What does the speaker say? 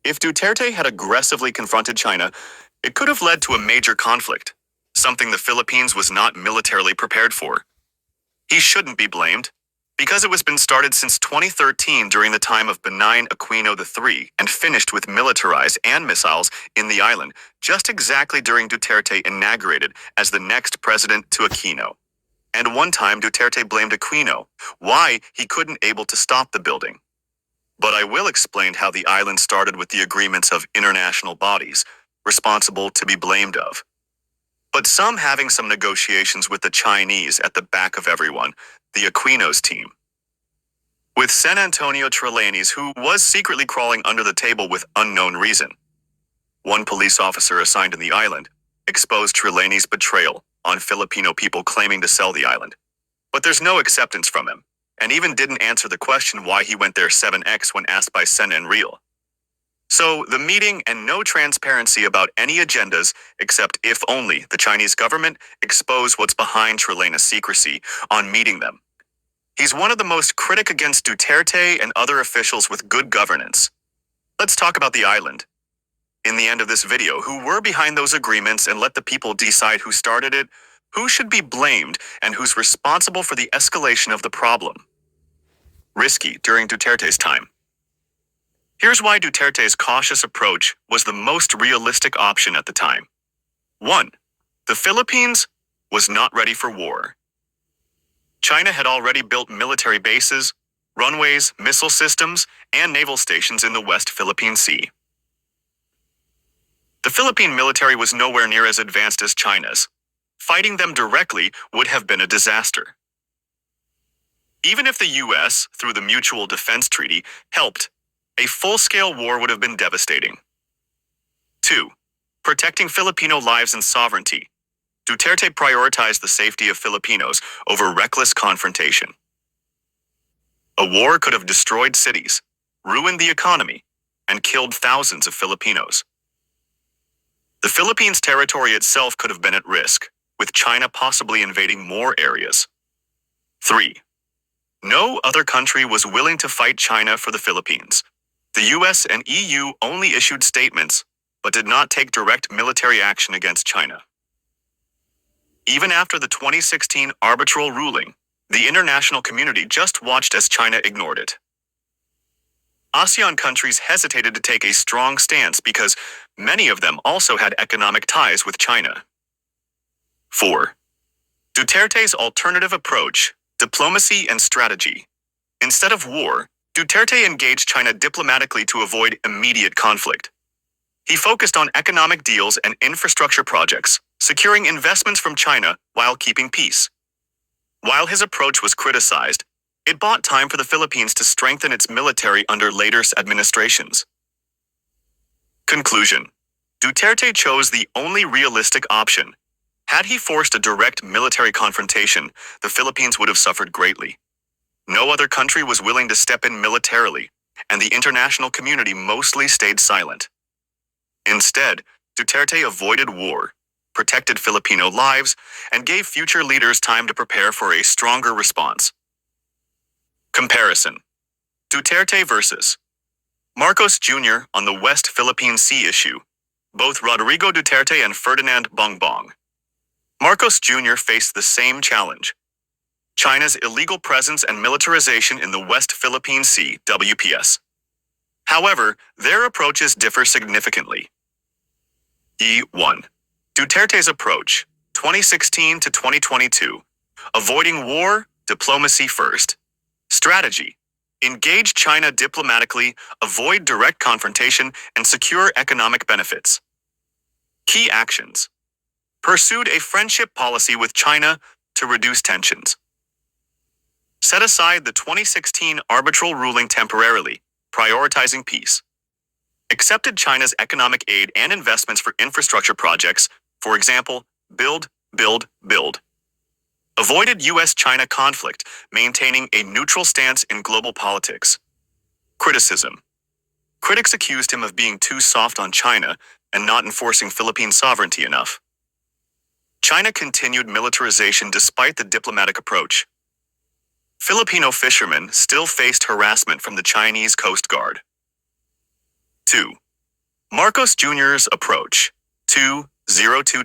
If Duterte had aggressively confronted China, it could have led to a major conflict, something the Philippines was not militarily prepared for. He shouldn't be blamed, because it was been started since 2013 during the time of Benign Aquino III and finished with militarized and missiles in the island, just exactly during Duterte inaugurated as the next president to Aquino. And one time Duterte blamed Aquino, why he couldn't able to stop the building. But I will explain how the island started with the agreements of international bodies, responsible to be blamed of. But some having some negotiations with the Chinese at the back of everyone, the Aquino's team. With San Antonio Trillanes, who was secretly crawling under the table with unknown reason. One police officer assigned in the island exposed Trillanes' betrayal on Filipino people claiming to sell the island. But there's no acceptance from him, and even didn't answer the question why he went there 7x when asked by Sen and Real. So, the meeting and no transparency about any agendas except if only the Chinese government expose what's behind Trillanes' secrecy on meeting them. He's one of the most critic against Duterte and other officials with good governance. Let's talk about the island. In the end of this video, who were behind those agreements and let the people decide who started it, who should be blamed, and who's responsible for the escalation of the problem. Risky during Duterte's time. Here's why Duterte's cautious approach was the most realistic option at the time. 1. The Philippines was not ready for war. China had already built military bases, runways, missile systems, and naval stations in the West Philippine Sea. The Philippine military was nowhere near as advanced as China's. Fighting them directly would have been a disaster. Even if the U.S., through the Mutual Defense Treaty, helped, a full-scale war would have been devastating. 2. Protecting Filipino lives and sovereignty. Duterte prioritized the safety of Filipinos over reckless confrontation. A war could have destroyed cities, ruined the economy, and killed thousands of Filipinos. The Philippines' territory itself could have been at risk, with China possibly invading more areas. 3. No other country was willing to fight China for the Philippines. The US and EU only issued statements, but did not take direct military action against China. Even after the 2016 arbitral ruling, the international community just watched as China ignored it. ASEAN countries hesitated to take a strong stance because many of them also had economic ties with China. 4. Duterte's alternative approach, diplomacy and strategy. Instead of war, Duterte engaged China diplomatically to avoid immediate conflict. He focused on economic deals and infrastructure projects, securing investments from China while keeping peace. While his approach was criticized, it bought time for the Philippines to strengthen its military under later administrations. Conclusion: Duterte chose the only realistic option. Had he forced a direct military confrontation, the Philippines would have suffered greatly. No other country was willing to step in militarily, and the international community mostly stayed silent. Instead, Duterte avoided war, protected Filipino lives, and gave future leaders time to prepare for a stronger response. Comparison: Duterte versus Marcos Jr. on the West Philippine Sea issue. Both Rodrigo Duterte and Ferdinand Bongbong Marcos Jr. faced the same challenge: China's illegal presence and militarization in the West Philippine Sea (WPS). However, their approaches differ significantly. E1. Duterte's approach, 2016 to 2022. Avoiding war, diplomacy first. Strategy: engage China diplomatically, avoid direct confrontation, and secure economic benefits. Key actions: pursued a friendship policy with China to reduce tensions. Set aside the 2016 arbitral ruling temporarily, prioritizing peace. Accepted China's economic aid and investments for infrastructure projects, for example, build. Avoided US-China conflict, maintaining a neutral stance in global politics. Criticism: critics accused him of being too soft on China and not enforcing Philippine sovereignty enough. China continued militarization despite the diplomatic approach. Filipino fishermen still faced harassment from the Chinese Coast Guard. 2. Marcos Jr.'s approach. 2022